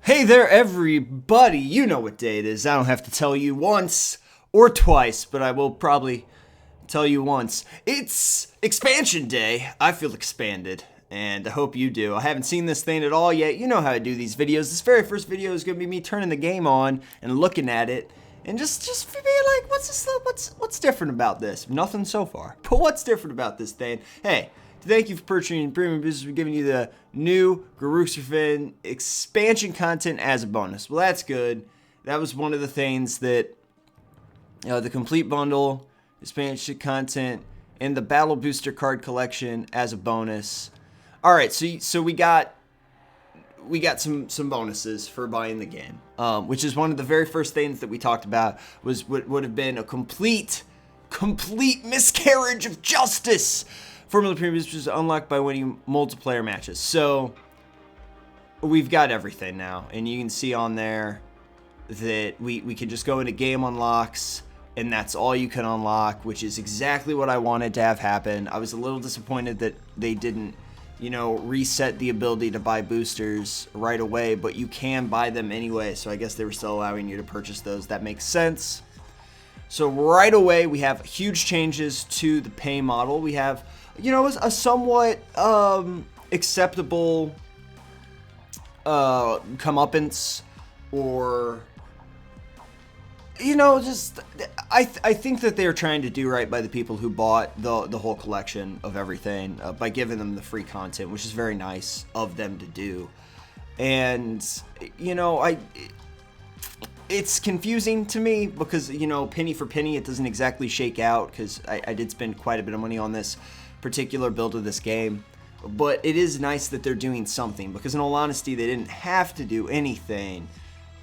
Hey there, everybody. You know what day it is. I don't have to tell you once or twice, but I will probably tell you once. It's expansion day. I feel expanded, and I hope you do. I haven't seen this thing at all yet. You know how I do these videos. This very first video is going to be me turning the game on and looking at it and just being like, what's different about this? Nothing so far. But what's different about this thing? Hey, thank you for purchasing Premium Business. We're giving you the new Garruk expansion content as a bonus. Well, that's good. That was one of the things that the complete bundle, expansion content, and the Battle Booster card collection as a bonus. All right, so we got some bonuses for buying the game, which is one of the very first things that we talked about. Was what would have been a complete miscarriage of justice. Formula Premium is unlocked by winning multiplayer matches. So we've got everything now, and you can see on there that we can just go into game unlocks, and that's all you can unlock, which is exactly what I wanted to have happen. I was a little disappointed that they didn't, reset the ability to buy boosters right away, but you can buy them anyway, so I guess they were still allowing you to purchase those. That makes sense. So right away, we have huge changes to the pay model. We have, a somewhat acceptable comeuppance, or, I think that they're trying to do right by the people who bought the whole collection of everything by giving them the free content, which is very nice of them to do. And, it's confusing to me because, penny for penny, it doesn't exactly shake out, because I did spend quite a bit of money on this particular build of this game. But it is nice that they're doing something, because in all honesty, they didn't have to do anything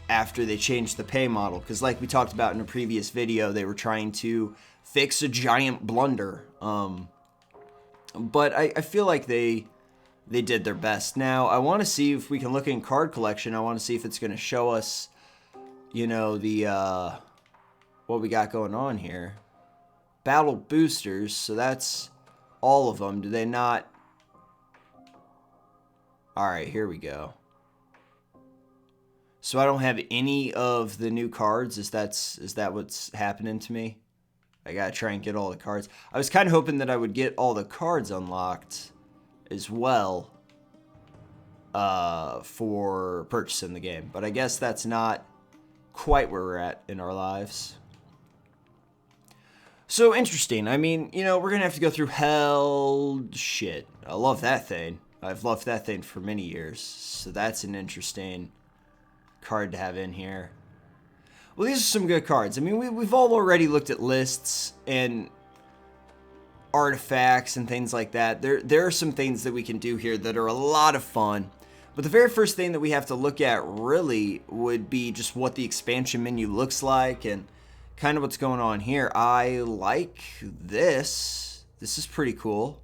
after they changed the pay model, because like we talked about in a previous video, they were trying to fix a giant blunder. But I feel like they did their best. Now, I want to see if we can look in card collection. I want to see if it's going to show us the what we got going on here. Battle boosters, so that's all of them. Do they not? All right, here we go. So I don't have any of the new cards. Is that what's happening to me? I gotta try and get all the cards. I was kind of hoping that I would get all the cards unlocked as well for purchasing the game, but I guess that's not quite where we're at in our lives. So interesting. I mean, we're gonna have to go through hell shit. I love that thing. I've loved that thing for many years. So that's an interesting card to have in here. Well, these are some good cards. I mean, we've all already looked at lists and artifacts and things like that. There are some things that we can do here that are a lot of fun. But the very first thing that we have to look at really would be just what the expansion menu looks like and kind of what's going on here. I like this. This is pretty cool.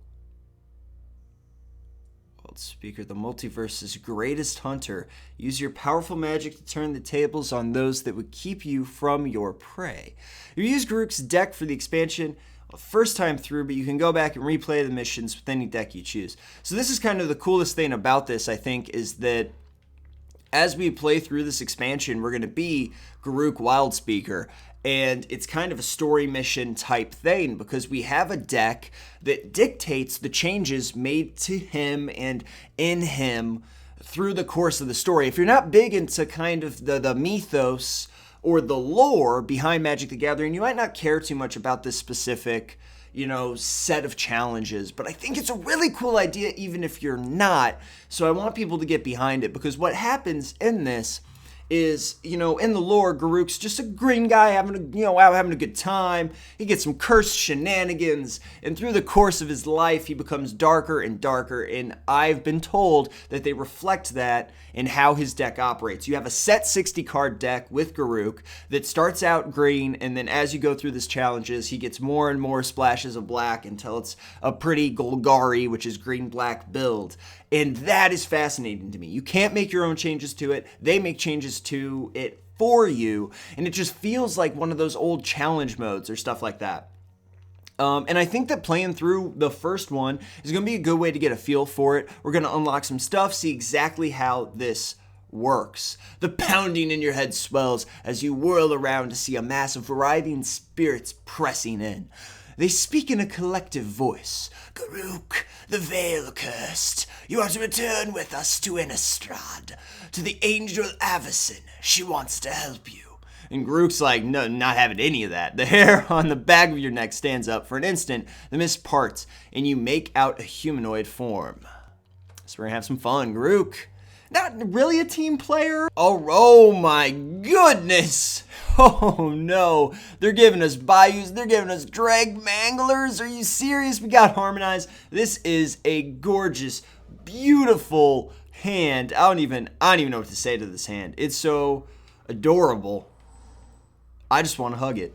World Speaker, the multiverse's greatest hunter. Use your powerful magic to turn the tables on those that would keep you from your prey. You use Garruk's deck for the expansion first time through, but you can go back and replay the missions with any deck you choose. So this is kind of the coolest thing about this, I think, is that as we play through this expansion, we're going to be Garruk Wildspeaker, and it's kind of a story mission type thing because we have a deck that dictates the changes made to him and in him through the course of the story. If you're not big into kind of the mythos or the lore behind Magic the Gathering, you might not care too much about this specific, set of challenges. But I think it's a really cool idea even if you're not. So I want people to get behind it, because what happens in this is, in the lore, Garruk's just a green guy having a good time. He gets some cursed shenanigans, and through the course of his life, he becomes darker and darker, and I've been told that they reflect that in how his deck operates. You have a set 60 card deck with Garruk that starts out green, and then as you go through these challenges, he gets more and more splashes of black until it's a pretty Golgari, which is green-black build. And that is fascinating to me. You can't make your own changes to it. They make changes to it for you. And it just feels like one of those old challenge modes or stuff like that. And I think that playing through the first one is going to be a good way to get a feel for it. We're going to unlock some stuff, see exactly how this works. The pounding in your head swells as you whirl around to see a mass of writhing spirits pressing in. They speak in a collective voice. Garruk, the veil accursed. You are to return with us to Innistrad, to the angel Avacyn. She wants to help you. And Garruk's like, no, not having any of that. The hair on the back of your neck stands up. For an instant, the mist parts, and you make out a humanoid form. So we're gonna have some fun. Garruk, not really a team player. Oh my goodness. Oh no. They're giving us Bayous. They're giving us Drag Manglers. Are you serious? We got Harmonized. This is a gorgeous, beautiful hand. I don't even know what to say to this hand. It's so adorable. I just want to hug it.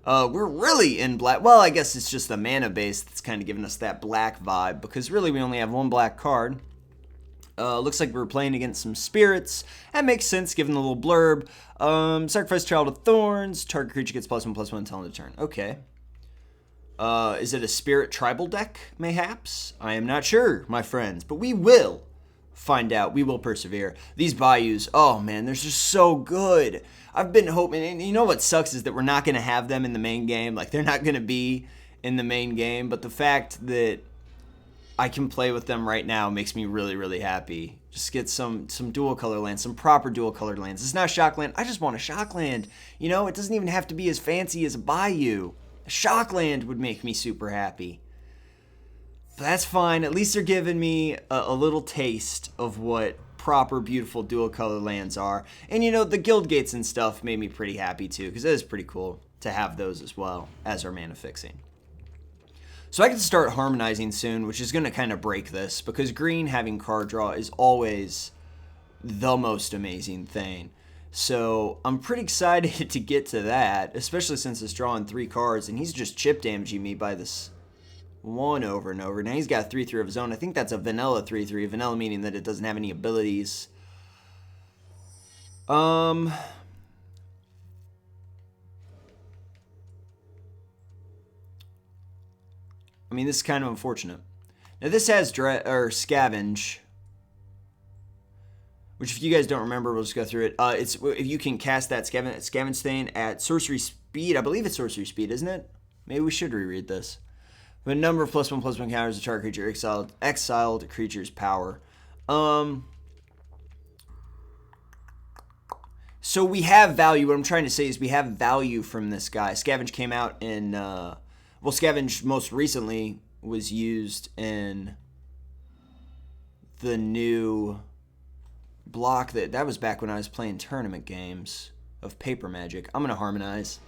We're really in black. Well, I guess it's just the mana base that's kind of giving us that black vibe, because really we only have one black card. Looks like we're playing against some spirits. That makes sense given the little blurb. Sacrifice Child of Thorns. Target creature gets +1/+1 until end of turn. Okay. Is it a spirit tribal deck, mayhaps? I am not sure, my friends, but we will find out. We will persevere. These Bayous, oh man, they're just so good. I've been hoping, and you know what sucks is that we're not going to have them in the main game. Like, they're not going to be in the main game, but the fact that I can play with them right now makes me really, really happy. Just get some dual color lands, some proper dual colored lands. It's not Shockland. I just want a Shockland. You know, it doesn't even have to be as fancy as a Bayou. A Shockland would make me super happy. But that's fine. At least they're giving me a little taste of what proper, beautiful dual color lands are. And you know, the guild gates and stuff made me pretty happy too, because it is pretty cool to have those as well as our mana fixing. So I can start harmonizing soon, which is going to kind of break this, because green having card draw is always the most amazing thing. So I'm pretty excited to get to that, especially since it's drawing 3 cards, and he's just chip damaging me by this 1 over and over. Now he's got a 3/3 of his own. I think that's a vanilla 3/3. Vanilla meaning that it doesn't have any abilities. I mean, this is kind of unfortunate. Now this has Scavenge, which if you guys don't remember, we'll just go through it. It's if you can cast that Scavenge thing at sorcery speed. I believe it's sorcery speed, isn't it? Maybe we should reread this. But a number of +1/+1 counters a target creature exiled creature's power. So we have value. What I'm trying to say is we have value from this guy. Scavenge came out in, well, Scavenge most recently was used in the new block that was back when I was playing tournament games of Paper Magic. I'm going to harmonize.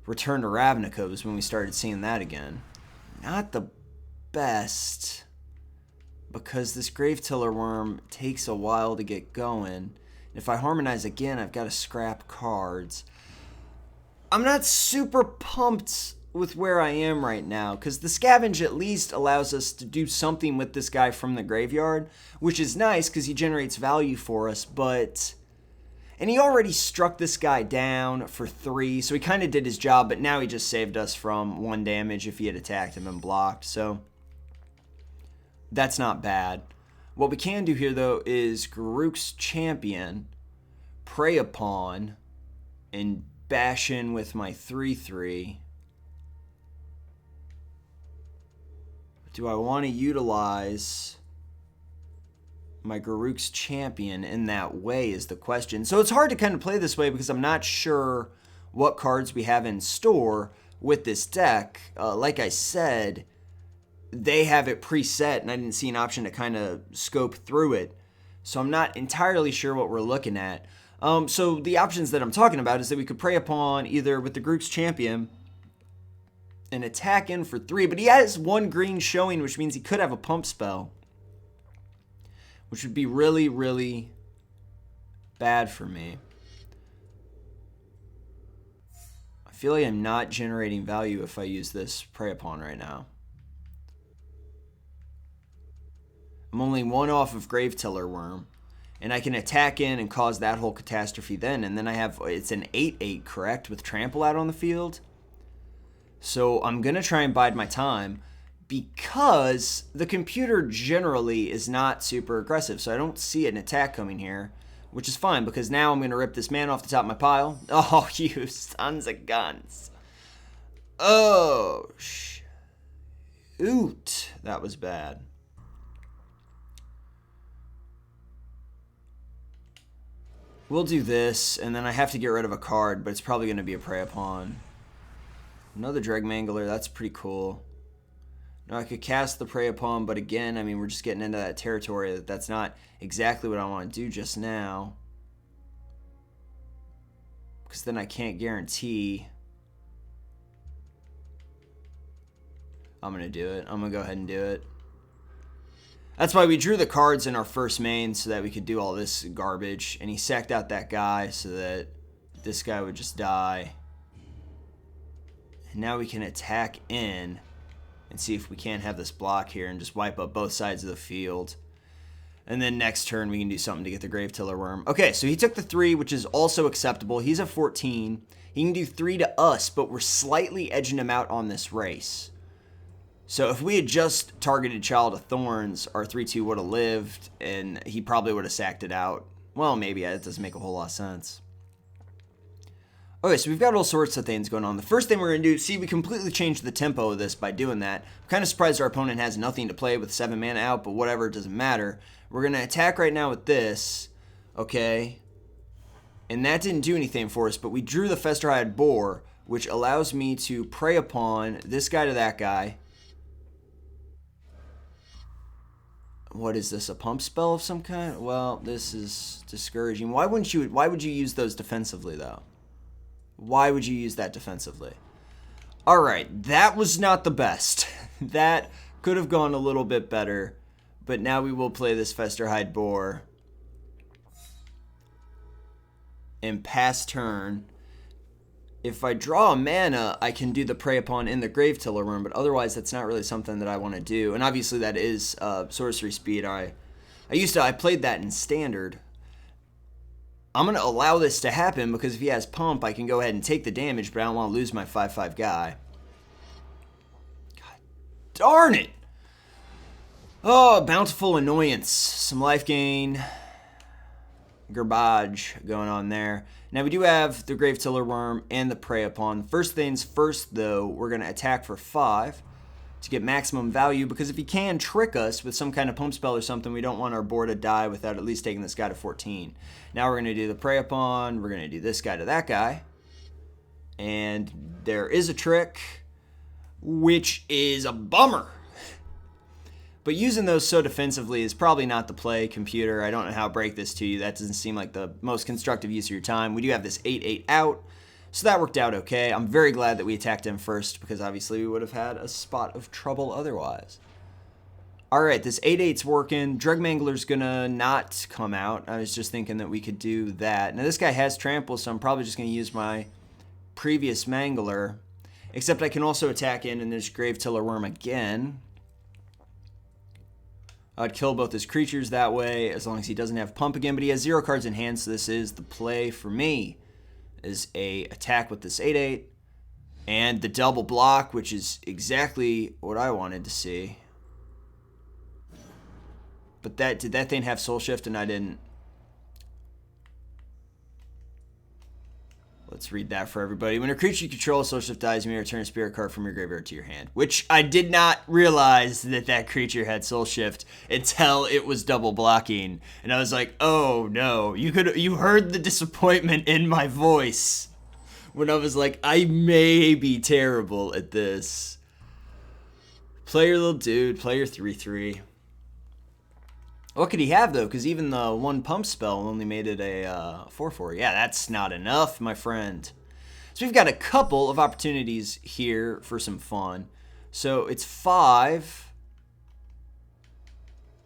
Return to Ravnica was when we started seeing that again. Not the best, because this Gravetiller Worm takes a while to get going. If I harmonize again, I've got to scrap cards. I'm not super pumped with where I am right now, because the Scavenge at least allows us to do something with this guy from the graveyard, which is nice because he generates value for us, but... And he already struck this guy down for 3, so he kind of did his job, but now he just saved us from 1 damage if he had attacked him and blocked, so that's not bad. What we can do here, though, is Garruk's Champion, Prey Upon, and bash in with my 3/3. Do I want to utilize my Garruk's Champion in that way is the question. So it's hard to kind of play this way because I'm not sure what cards we have in store with this deck. Like I said, they have it preset and I didn't see an option to kind of scope through it. So I'm not entirely sure what we're looking at. So the options that I'm talking about is that we could Prey Upon either with the Garruk's Champion and attack in for 3, but he has 1 green showing, which means he could have a pump spell, which would be really, really bad for me. I feel like I'm not generating value if I use this Prey Upon right now. I'm only 1 off of Gravetiller Worm, and I can attack in and cause that whole catastrophe then, and then I have, it's an 8/8, correct, with Trample out on the field? So I'm going to try and bide my time. because the computer generally is not super aggressive. So I don't see an attack coming here, which is fine because now I'm going to rip this man off the top of my pile. Oh, you sons of guns. Oh, shoot. That was bad. We'll do this, and then I have to get rid of a card, but it's probably going to be a Prey Upon. Another Dreg Mangler, that's pretty cool. Now I could cast the Prey Upon, but again, I mean, we're just getting into that territory that's not exactly what I want to do just now. Because then I can't guarantee I'm going to do it. I'm going to go ahead and do it. That's why we drew the cards in our first main so that we could do all this garbage. And he sacked out that guy so that this guy would just die. And now we can attack in and see if we can't have this block here and just wipe up both sides of the field. And then next turn we can do something to get the Grave Tiller Worm. Okay, so he took the 3, which is also acceptable. He's at 14. He can do 3 to us, but we're slightly edging him out on this race. So if we had just targeted Child of Thorns, our 3-2 would have lived, and he probably would have sacked it out. Well, maybe. That doesn't make a whole lot of sense. Okay, so we've got all sorts of things going on. The first thing we're going to do, see, we completely changed the tempo of this by doing that. I'm kind of surprised our opponent has nothing to play with 7 mana out, but whatever, it doesn't matter. We're going to attack right now with this, okay? And that didn't do anything for us, but we drew the Festerhide Boar, which allows me to prey upon this guy to that guy. What is this, a pump spell of some kind? Well, this is discouraging. Why would you use those defensively, though? Why would you use that defensively? All right, that was not the best. That could have gone a little bit better, but now we will play this Festerhide Boar and pass turn. If I draw a mana, I can do the Prey Upon in the Grave Tiller Worm, but otherwise that's not really something that I want to do. And obviously that is sorcery speed. I played that in Standard. I'm going to allow this to happen because if he has Pump, I can go ahead and take the damage, but I don't want to lose my 5/5 guy. God darn it! Oh, Bountiful Annoyance. Some life gain. Garbage going on there. Now we do have the Grave Tiller Worm and the Prey Upon. First things first, though, we're going to attack for 5 to get maximum value, because if he can trick us with some kind of pump spell or something, we don't want our board to die without at least taking this guy to 14. Now we're going to do the Prey Upon. We're going to do this guy to that guy. And there is a trick, which is a bummer. But using those so defensively is probably not the play, computer. I don't know how to break this to you. That doesn't seem like the most constructive use of your time. We do have this 8/8 out, so that worked out okay. I'm very glad that we attacked him first, because obviously we would have had a spot of trouble otherwise. All right, this 8/8's working. Drug Mangler's gonna not come out. I was just thinking that we could do that. Now this guy has Trample, so I'm probably just gonna use my previous Mangler, except I can also attack in, and there's Grave Tiller Worm again. I'd kill both his creatures that way, as long as he doesn't have Pump again, but he has 0 cards in hand, so this is the play for me, is a attack with this 8/8, and the double block, which is exactly what I wanted to see. But did that thing have Soul Shift and I didn't? Let's read that for everybody. When a creature you control Soul Shift dies, you may return a spirit card from your graveyard to your hand. Which I did not realize that creature had Soul Shift until it was double blocking. And I was like, oh no. You heard the disappointment in my voice when I was like, I may be terrible at this. Play your little dude. Play your 3/3. What could he have, though? Because even the 1 pump spell only made it a 4/4. Yeah, that's not enough, my friend. So we've got a couple of opportunities here for some fun. So it's 5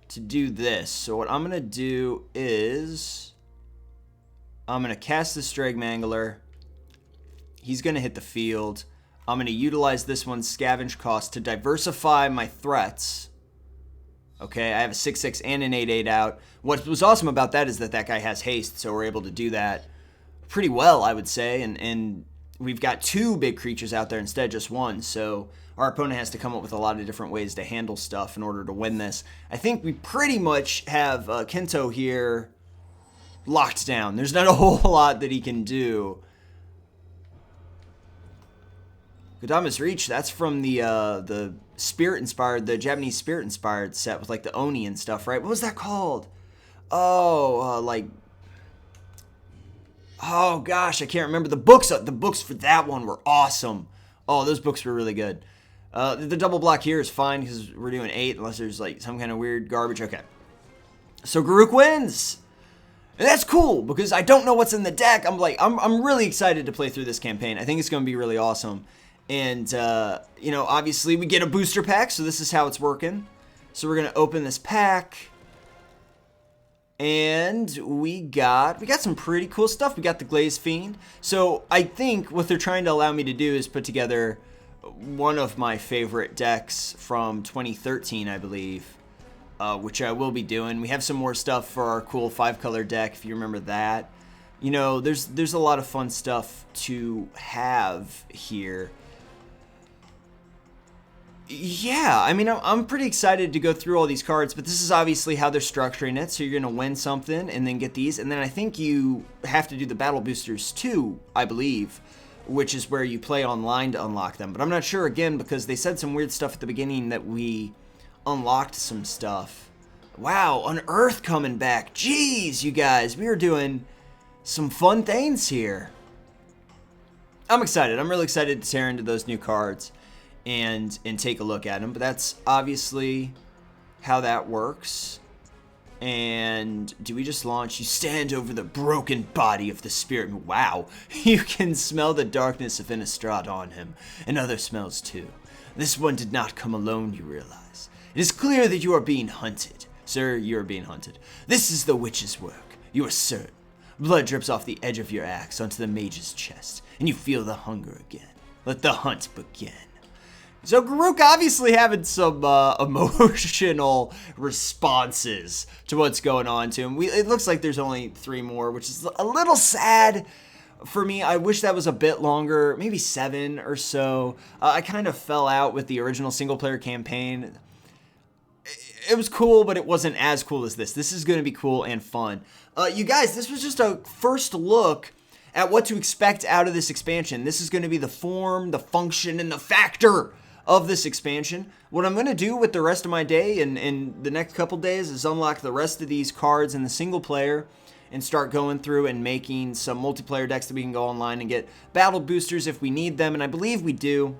to do this. So what I'm going to do is I'm going to cast the Dreg Mangler. He's going to hit the field. I'm going to utilize this one's scavenge cost to diversify my threats. Okay, I have a 6/6 and an 8/8 out. What was awesome about that is that guy has haste, so we're able to do that pretty well, I would say. And we've got 2 big creatures out there instead of just 1. So our opponent has to come up with a lot of different ways to handle stuff in order to win this. I think we pretty much have Kento here locked down. There's not a whole lot that he can do. Kodama's Reach, that's from the Spirit-inspired, the Japanese Spirit-inspired set with like the Oni and stuff, right? What was that called? Oh, oh gosh, I can't remember. The books for that one were awesome. Oh, those books were really good. The double block here is fine because we're doing 8 unless there's like some kind of weird garbage. Okay. So Garruk wins. And that's cool because I don't know what's in the deck. I'm really excited to play through this campaign. I think it's going to be really awesome. And, you know, obviously we get a booster pack, so this is how it's working. So we're going to open this pack. And we got some pretty cool stuff. We got the Glaze Fiend. So I think what they're trying to allow me to do is put together one of my favorite decks from 2013, I believe, which I will be doing. We have some more stuff for our cool 5-color deck, if you remember that. You know, there's a lot of fun stuff to have here. Yeah, I mean, I'm pretty excited to go through all these cards, but this is obviously how they're structuring it. So you're going to win something and then get these. And then I think you have to do the battle boosters too, I believe, which is where you play online to unlock them. But I'm not sure, again, because they said some weird stuff at the beginning that we unlocked some stuff. Wow, Unearth coming back. Jeez, you guys, we are doing some fun things here. I'm excited. I'm really excited to tear into those new cards and take a look at them, but that's obviously how that works. And do we just launch? You stand over the broken body of the spirit. Wow, you can smell the darkness of Innistrad on him, and other smells too. This one did not come alone, you realize. It is clear that you are being hunted. Sir, you are being hunted. This is the witch's work, you are certain. Blood drips off the edge of your axe onto the mage's chest, and you feel the hunger again. Let the hunt begin. So Garruk obviously having some emotional responses to what's going on to him. It looks like there's only 3 more, which is a little sad for me. I wish that was a bit longer, maybe 7 or so. I kind of fell out with the original single-player campaign. It was cool, but it wasn't as cool as this. This is going to be cool and fun. You guys, this was just a first look at what to expect out of this expansion. This is going to be the form, the function, and the factor of this expansion. What I'm going to do with the rest of my day and the next couple days is unlock the rest of these cards in the single player and start going through and making some multiplayer decks that we can go online and get battle boosters if we need them, and I believe we do.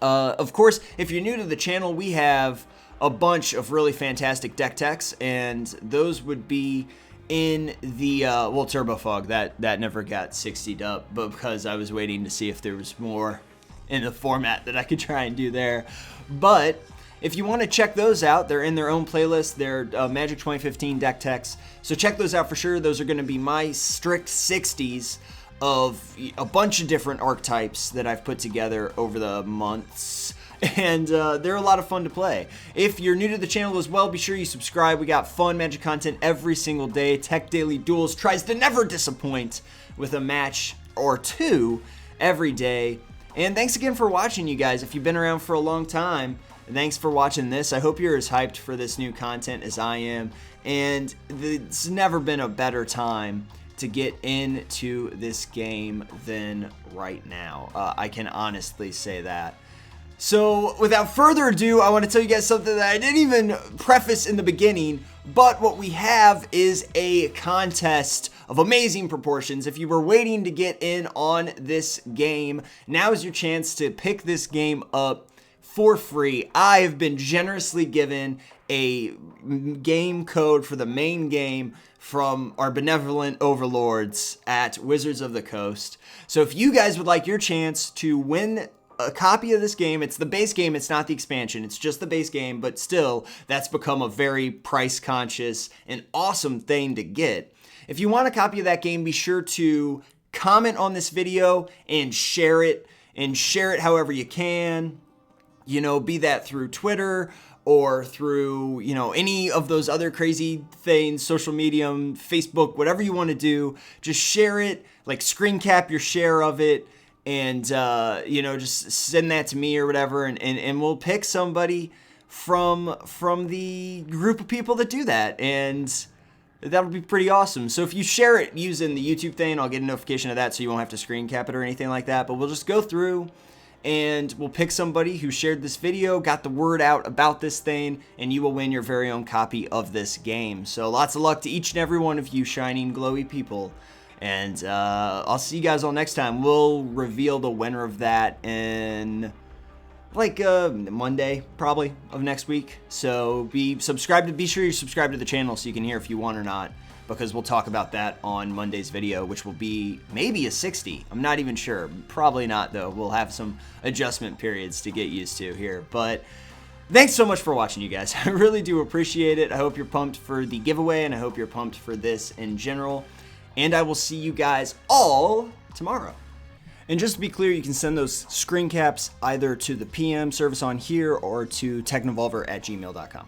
Of course, if you're new to the channel, we have a bunch of really fantastic deck techs, and those would be in the, well, Turbo Fog, that never got 60'd up, but because I was waiting to see if there was more in the format that I could try and do there. But if you want to check those out, they're in their own playlist. They're Magic 2015 deck techs, so check those out for sure. Those are going to be my strict 60s of a bunch of different archetypes that I've put together over the months, and they're a lot of fun to play. If you're new to the channel as well, be sure you subscribe. We got fun Magic content every single day. Tek Daily Duels tries to never disappoint with a match or 2 every day. And thanks again for watching, you guys. If you've been around for a long time, thanks for watching this. I hope you're as hyped for this new content as I am. And it's never been a better time to get into this game than right now. I can honestly say that. So without further ado, I want to tell you guys something that I didn't even preface in the beginning, but what we have is a contest of amazing proportions. If you were waiting to get in on this game, now is your chance to pick this game up for free. I have been generously given a game code for the main game from our benevolent overlords at Wizards of the Coast. So if you guys would like your chance to win a copy of this game, it's the base game, it's not the expansion, it's just the base game, but still, that's become a very price conscious and awesome thing to get. If you want a copy of that game, be sure to comment on this video and share it however you can. You know, be that through Twitter or through, you know, any of those other crazy things, social media, Facebook, whatever you want to do, just share it, like screen cap your share of it, and just send that to me or whatever, and we'll pick somebody from the group of people that do that, and that would be pretty awesome. So if you share it using the YouTube thing, I'll get a notification of that, so you won't have to screen cap it or anything like that. But we'll just go through and we'll pick somebody who shared this video, got the word out about this thing, and you will win your very own copy of this game. So lots of luck to each and every one of you shining glowy people. And I'll see you guys all next time. We'll reveal the winner of that in Monday probably of next week. So be sure you subscribe to the channel so you can hear if you won or not, because we'll talk about that on Monday's video, which will be maybe a 60. I'm not even sure. Probably not, though. We'll have some adjustment periods to get used to here. But thanks so much for watching, you guys. I really do appreciate it. I hope you're pumped for the giveaway, and I hope you're pumped for this in general. And I will see you guys all tomorrow. And just to be clear, you can send those screen caps either to the PM service on here or to technovolver@gmail.com.